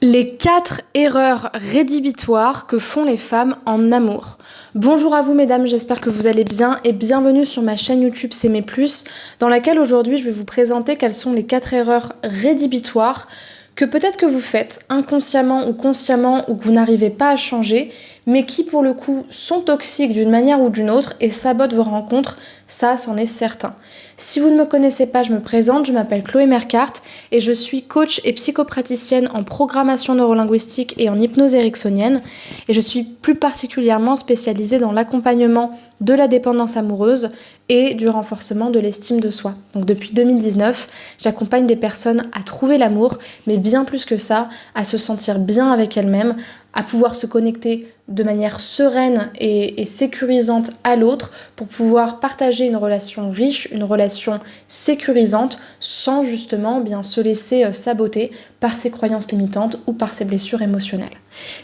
Les 4 erreurs rédhibitoires que font les femmes en amour. Bonjour à vous mesdames, j'espère que vous allez bien et bienvenue sur ma chaîne YouTube S'aimer plus, dans laquelle aujourd'hui je vais vous présenter quelles sont les 4 erreurs rédhibitoires que peut-être que vous faites inconsciemment ou consciemment ou que vous n'arrivez pas à changer, mais qui pour le coup sont toxiques d'une manière ou d'une autre et sabotent vos rencontres, ça c'en est certain. Si vous ne me connaissez pas, je me présente, je m'appelle Chloé Mercart et je suis coach et psychopraticienne en programmation neurolinguistique et en hypnose ericksonienne et je suis plus particulièrement spécialisée dans l'accompagnement de la dépendance amoureuse et du renforcement de l'estime de soi. Donc depuis 2019, j'accompagne des personnes à trouver l'amour, mais bien plus que ça, à se sentir bien avec elles-mêmes, à pouvoir se connecter de manière sereine et sécurisante à l'autre pour pouvoir partager une relation riche, une relation sécurisante sans justement bien se laisser saboter par ses croyances limitantes ou par ses blessures émotionnelles.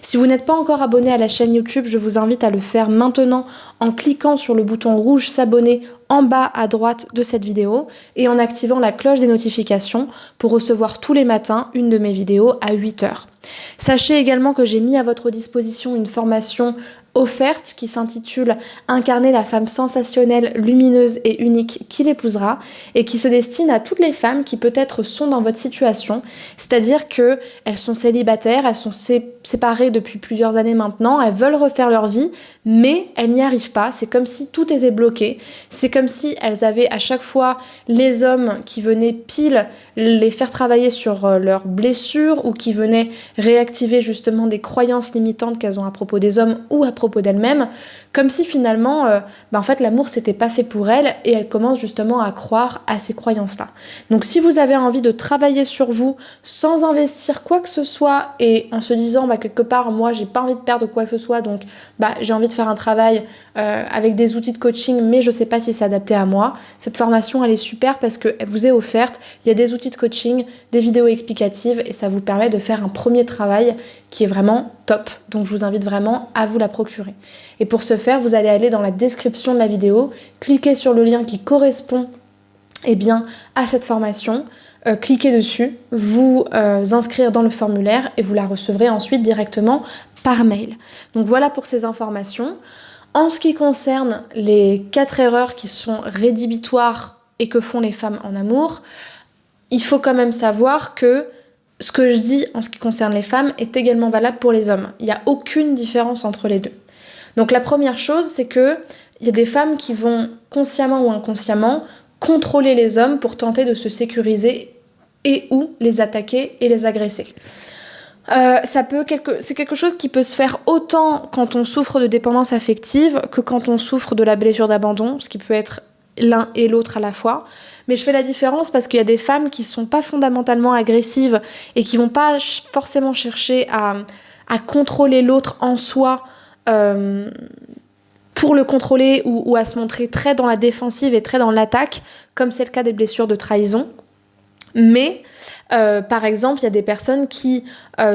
Si vous n'êtes pas encore abonné à la chaîne YouTube, je vous invite à le faire maintenant en cliquant sur le bouton rouge s'abonner en bas à droite de cette vidéo et en activant la cloche des notifications pour recevoir tous les matins une de mes vidéos à 8h. Sachez également que j'ai mis à votre disposition une formation offerte qui s'intitule « Incarner la femme sensationnelle, lumineuse et unique qui l'épousera » et qui se destine à toutes les femmes qui peut-être sont dans votre situation, c'est-à-dire qu'elles sont célibataires, elles sont séparées depuis plusieurs années maintenant, elles veulent refaire leur vie, mais elles n'y arrivent pas, c'est comme si tout était bloqué, c'est comme si elles avaient à chaque fois les hommes qui venaient pile les faire travailler sur leurs blessures ou qui venaient réactiver justement des croyances limitantes qu'elles ont à propos des hommes ou à propos d'elles-mêmes, comme si finalement en fait l'amour c'était pas fait pour elles et elles commencent justement à croire à ces croyances-là. Donc si vous avez envie de travailler sur vous sans investir quoi que ce soit et en se disant quelque part moi j'ai pas envie de perdre quoi que ce soit donc j'ai envie de faire un travail avec des outils de coaching mais je sais pas si c'est adapté à moi, cette formation elle est super parce qu'elle vous est offerte, il y a des outils de coaching, des vidéos explicatives et ça vous permet de faire un premier travail qui est vraiment top. Donc je vous invite vraiment à vous la procurer. Et pour ce faire, vous allez aller dans la description de la vidéo, cliquer sur le lien qui correspond à cette formation, cliquez dessus, vous inscrire dans le formulaire et vous la recevrez ensuite directement par mail. Donc voilà pour ces informations. En ce qui concerne les 4 erreurs qui sont rédhibitoires et que font les femmes en amour, il faut quand même savoir que ce que je dis en ce qui concerne les femmes est également valable pour les hommes. Il n'y a aucune différence entre les deux. Donc la première chose, c'est qu'il y a des femmes qui vont consciemment ou inconsciemment contrôler les hommes pour tenter de se sécuriser et ou les attaquer et les agresser. C'est quelque chose qui peut se faire autant quand on souffre de dépendance affective que quand on souffre de la blessure d'abandon, ce qui peut être l'un et l'autre à la fois. Mais je fais la différence parce qu'il y a des femmes qui sont pas fondamentalement agressives et qui vont pas forcément chercher à contrôler l'autre en soi pour le contrôler ou à se montrer très dans la défensive et très dans l'attaque, comme c'est le cas des blessures de trahison. Mais par exemple, il y a des personnes qui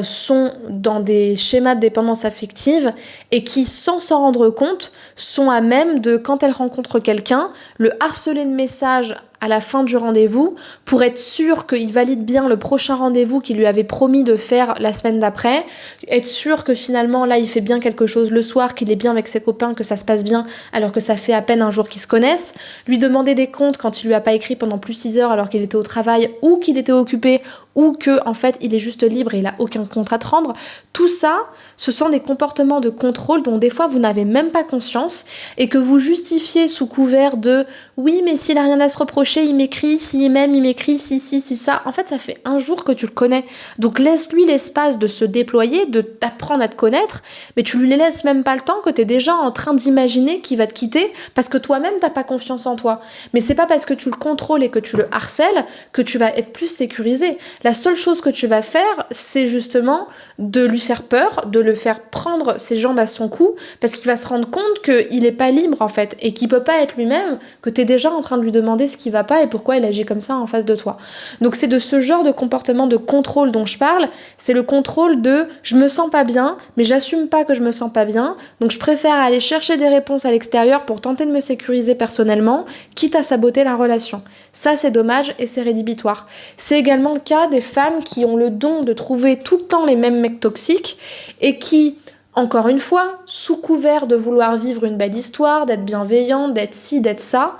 sont dans des schémas de dépendance affective et qui, sans s'en rendre compte, sont à même de, quand elles rencontrent quelqu'un, le harceler de messages à la fin du rendez-vous pour être sûr qu'il valide bien le prochain rendez-vous qu'il lui avait promis de faire la semaine d'après, être sûr que finalement là il fait bien quelque chose le soir, qu'il est bien avec ses copains, que ça se passe bien alors que ça fait à peine un jour qu'ils se connaissent, lui demander des comptes quand il lui a pas écrit pendant plus 6 heures alors qu'il était au travail ou qu'il était occupé ou que en fait il est juste libre et il a aucun compte à te rendre. Tout ça, ce sont des comportements de contrôle dont des fois vous n'avez même pas conscience et que vous justifiez sous couvert de oui mais s'il a rien à se reprocher, il m'écrit, s'il m'aime, il m'écrit, si ça. En fait, ça fait un jour que tu le connais. Donc laisse-lui l'espace de se déployer, de t'apprendre à te connaître, mais tu lui laisses même pas le temps que t'es déjà en train d'imaginer qu'il va te quitter parce que toi-même t'as pas confiance en toi. Mais c'est pas parce que tu le contrôles et que tu le harcèles que tu vas être plus sécurisé. La seule chose que tu vas faire, c'est justement de lui faire peur, de le faire prendre ses jambes à son cou, parce qu'il va se rendre compte qu'il est pas libre en fait, et qu'il peut pas être lui-même, que t'es déjà en train de lui demander ce qui va pas et pourquoi il agit comme ça en face de toi. Donc c'est de ce genre de comportement de contrôle dont je parle, c'est le contrôle de je me sens pas bien, mais j'assume pas que je me sens pas bien, donc je préfère aller chercher des réponses à l'extérieur pour tenter de me sécuriser personnellement, quitte à saboter la relation. Ça c'est dommage et c'est rédhibitoire. C'est également le cas des femmes qui ont le don de trouver tout le temps les mêmes mecs toxiques et qui, encore une fois, sous couvert de vouloir vivre une belle histoire, d'être bienveillantes, d'être ci, d'être ça,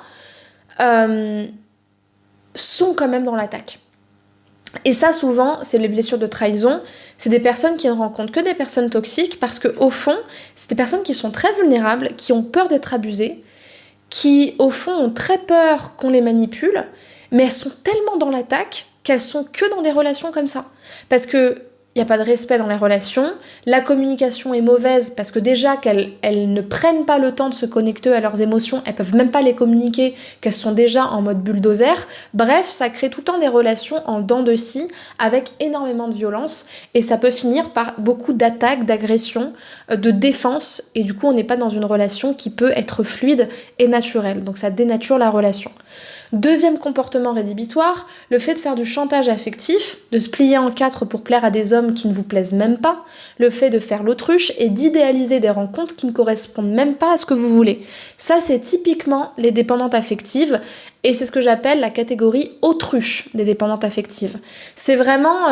sont quand même dans l'attaque. Et ça, souvent, c'est les blessures de trahison. C'est des personnes qui ne rencontrent que des personnes toxiques parce qu'au fond, c'est des personnes qui sont très vulnérables, qui ont peur d'être abusées, qui, au fond, ont très peur qu'on les manipule, mais elles sont tellement dans l'attaque qu'elles sont que dans des relations comme ça. Parce que il n'y a pas de respect dans les relations, la communication est mauvaise parce que déjà qu'elles ne prennent pas le temps de se connecter à leurs émotions, elles peuvent même pas les communiquer, qu'elles sont déjà en mode bulldozer. Bref, ça crée tout le temps des relations en dents de scie avec énormément de violence et ça peut finir par beaucoup d'attaques, d'agressions, de défense et du coup on n'est pas dans une relation qui peut être fluide et naturelle. Donc ça dénature la relation. Deuxième comportement rédhibitoire, le fait de faire du chantage affectif, de se plier en quatre pour plaire à des hommes qui ne vous plaisent même pas, le fait de faire l'autruche et d'idéaliser des rencontres qui ne correspondent même pas à ce que vous voulez. Ça, c'est typiquement les dépendantes affectives et c'est ce que j'appelle la catégorie autruche des dépendantes affectives. C'est vraiment...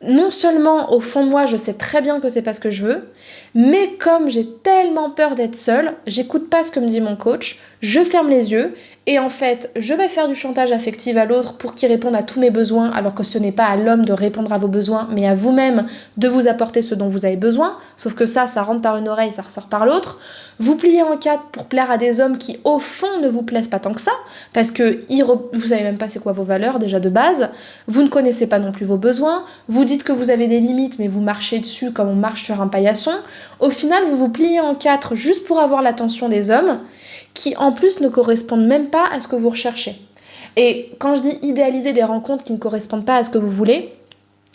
non seulement au fond de moi je sais très bien que c'est pas ce que je veux, mais comme j'ai tellement peur d'être seule, j'écoute pas ce que me dit mon coach, je ferme les yeux et en fait je vais faire du chantage affectif à l'autre pour qu'il réponde à tous mes besoins alors que ce n'est pas à l'homme de répondre à vos besoins mais à vous-même de vous apporter ce dont vous avez besoin, sauf que ça rentre par une oreille, ça ressort par l'autre. Vous pliez en quatre pour plaire à des hommes qui au fond ne vous plaisent pas tant que ça parce que vous savez même pas c'est quoi vos valeurs déjà de base, vous ne connaissez pas non plus vos besoins, vous dites que vous avez des limites mais vous marchez dessus comme on marche sur un paillasson. Au final vous vous pliez en quatre juste pour avoir l'attention des hommes qui en plus ne correspondent même pas à ce que vous recherchez. Et quand je dis idéaliser des rencontres qui ne correspondent pas à ce que vous voulez,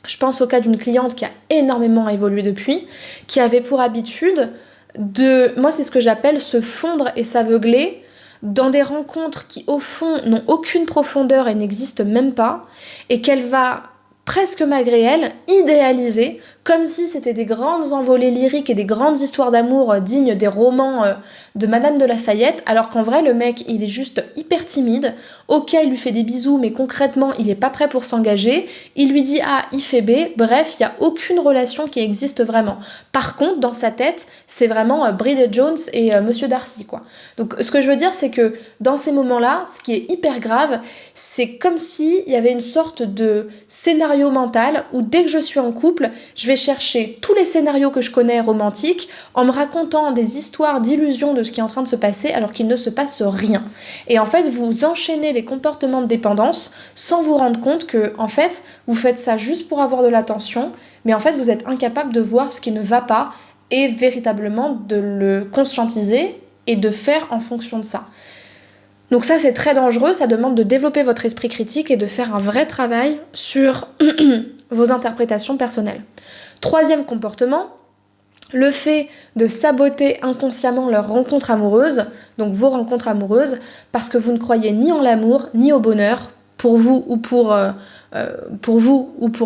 je pense au cas d'une cliente qui a énormément évolué depuis, qui avait pour habitude de, moi c'est ce que j'appelle se fondre et s'aveugler dans des rencontres qui au fond n'ont aucune profondeur et n'existent même pas, et qu'elle va presque malgré elle, idéalisée, comme si c'était des grandes envolées lyriques et des grandes histoires d'amour dignes des romans de Madame de Lafayette, alors qu'en vrai, le mec, il est juste hyper timide. Ok, il lui fait des bisous, mais concrètement, il est pas prêt pour s'engager. Il lui dit A, il fait B. Bref, il y a aucune relation qui existe vraiment. Par contre, dans sa tête, c'est vraiment Bridget Jones et Monsieur Darcy, quoi. Donc, ce que je veux dire, c'est que dans ces moments-là, ce qui est hyper grave, c'est comme si il y avait une sorte de scénario mental où dès que je suis en couple, je vais chercher tous les scénarios que je connais romantiques en me racontant des histoires d'illusions de ce qui est en train de se passer alors qu'il ne se passe rien. Et en fait, vous enchaînez les comportements de dépendance sans vous rendre compte que, en fait, vous faites ça juste pour avoir de l'attention, mais en fait, vous êtes incapable de voir ce qui ne va pas et véritablement de le conscientiser et de faire en fonction de ça. Donc ça, c'est très dangereux, ça demande de développer votre esprit critique et de faire un vrai travail sur vos interprétations personnelles. Troisième comportement, le fait de saboter inconsciemment leurs rencontres amoureuses, donc vos rencontres amoureuses, parce que vous ne croyez ni en l'amour, ni au bonheur, pour vous ou pour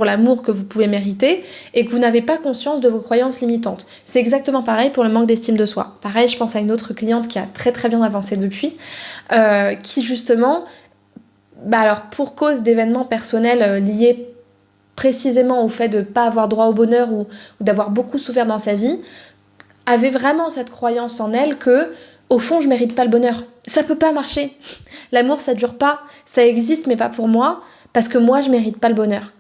l'amour que vous pouvez mériter, et que vous n'avez pas conscience de vos croyances limitantes. C'est exactement pareil pour le manque d'estime de soi. Pareil, je pense à une autre cliente qui a très très bien avancé depuis, qui justement, alors pour cause d'événements personnels liés précisément au fait de ne pas avoir droit au bonheur ou d'avoir beaucoup souffert dans sa vie, avait vraiment cette croyance en elle que, au fond, je mérite pas le bonheur. Ça peut pas marcher. L'amour, ça dure pas. Ça existe, mais pas pour moi, parce que moi, je mérite pas le bonheur.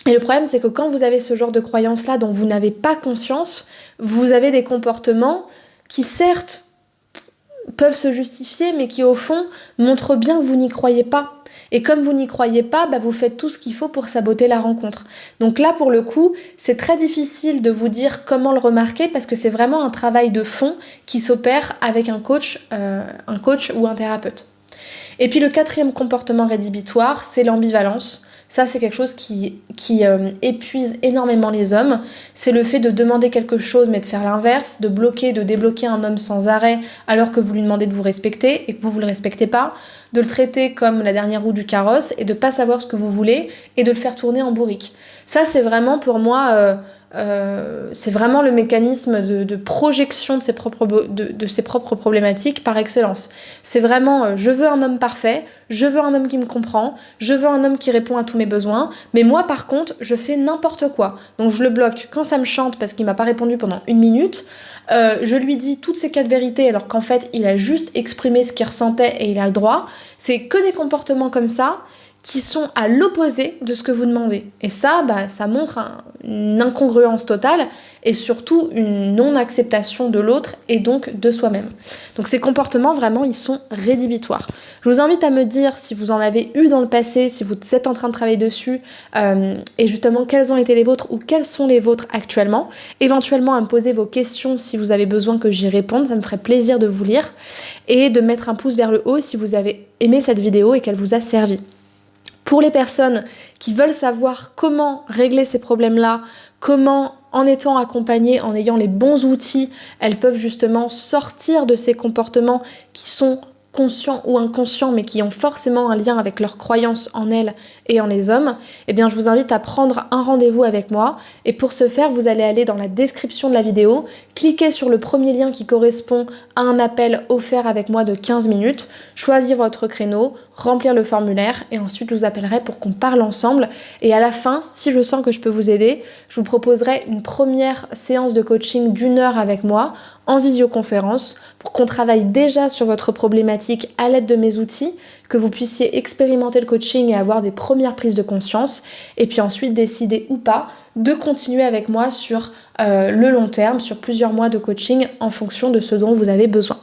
Et le problème, c'est que quand vous avez ce genre de croyance-là dont vous n'avez pas conscience, vous avez des comportements qui, certes, peuvent se justifier, mais qui, au fond, montrent bien que vous n'y croyez pas. Et comme vous n'y croyez pas, vous faites tout ce qu'il faut pour saboter la rencontre. Donc là, pour le coup, c'est très difficile de vous dire comment le remarquer parce que c'est vraiment un travail de fond qui s'opère avec un coach ou un thérapeute. Et puis le quatrième comportement rédhibitoire, c'est l'ambivalence. Ça, c'est quelque chose qui épuise énormément les hommes. C'est le fait de demander quelque chose mais de faire l'inverse, de bloquer, de débloquer un homme sans arrêt alors que vous lui demandez de vous respecter et que vous le respectez pas, de le traiter comme la dernière roue du carrosse et de pas savoir ce que vous voulez et de le faire tourner en bourrique. Ça, c'est vraiment pour moi c'est vraiment le mécanisme de projection de ses propres problématiques par excellence. C'est vraiment je veux un homme parfait, je veux un homme qui me comprend, je veux un homme qui répond à tous mes besoins, mais moi par contre je fais n'importe quoi. Donc je le bloque quand ça me chante parce qu'il m'a pas répondu pendant 1 minute, je lui dis toutes ces 4 vérités alors qu'en fait il a juste exprimé ce qu'il ressentait et il a le droit. C'est que des comportements comme ça qui sont à l'opposé de ce que vous demandez. Et ça, ça montre une incongruence totale et surtout une non-acceptation de l'autre et donc de soi-même. Donc ces comportements, vraiment, ils sont rédhibitoires. Je vous invite à me dire si vous en avez eu dans le passé, si vous êtes en train de travailler dessus, et justement quels ont été les vôtres ou quels sont les vôtres actuellement. Éventuellement à me poser vos questions si vous avez besoin que j'y réponde, ça me ferait plaisir de vous lire, et de mettre un pouce vers le haut si vous avez aimé cette vidéo et qu'elle vous a servi. Pour les personnes qui veulent savoir comment régler ces problèmes-là, comment, en étant accompagnées, en ayant les bons outils, elles peuvent justement sortir de ces comportements qui sont conscients ou inconscients, mais qui ont forcément un lien avec leurs croyances en elles et en les hommes, eh bien je vous invite à prendre un rendez-vous avec moi. Et pour ce faire, vous allez aller dans la description de la vidéo, cliquer sur le premier lien qui correspond à un appel offert avec moi de 15 minutes, choisir votre créneau, remplir le formulaire et ensuite je vous appellerai pour qu'on parle ensemble. Et à la fin, si je sens que je peux vous aider, je vous proposerai une première séance de coaching d'1 heure avec moi en visioconférence pour qu'on travaille déjà sur votre problématique à l'aide de mes outils, que vous puissiez expérimenter le coaching et avoir des premières prises de conscience et puis ensuite décider ou pas de continuer avec moi sur le long terme, sur plusieurs mois de coaching en fonction de ce dont vous avez besoin.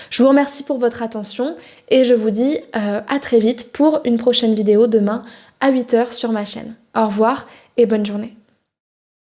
Je vous remercie pour votre attention et je vous dis à très vite pour une prochaine vidéo demain à 8 h sur ma chaîne. Au revoir et bonne journée.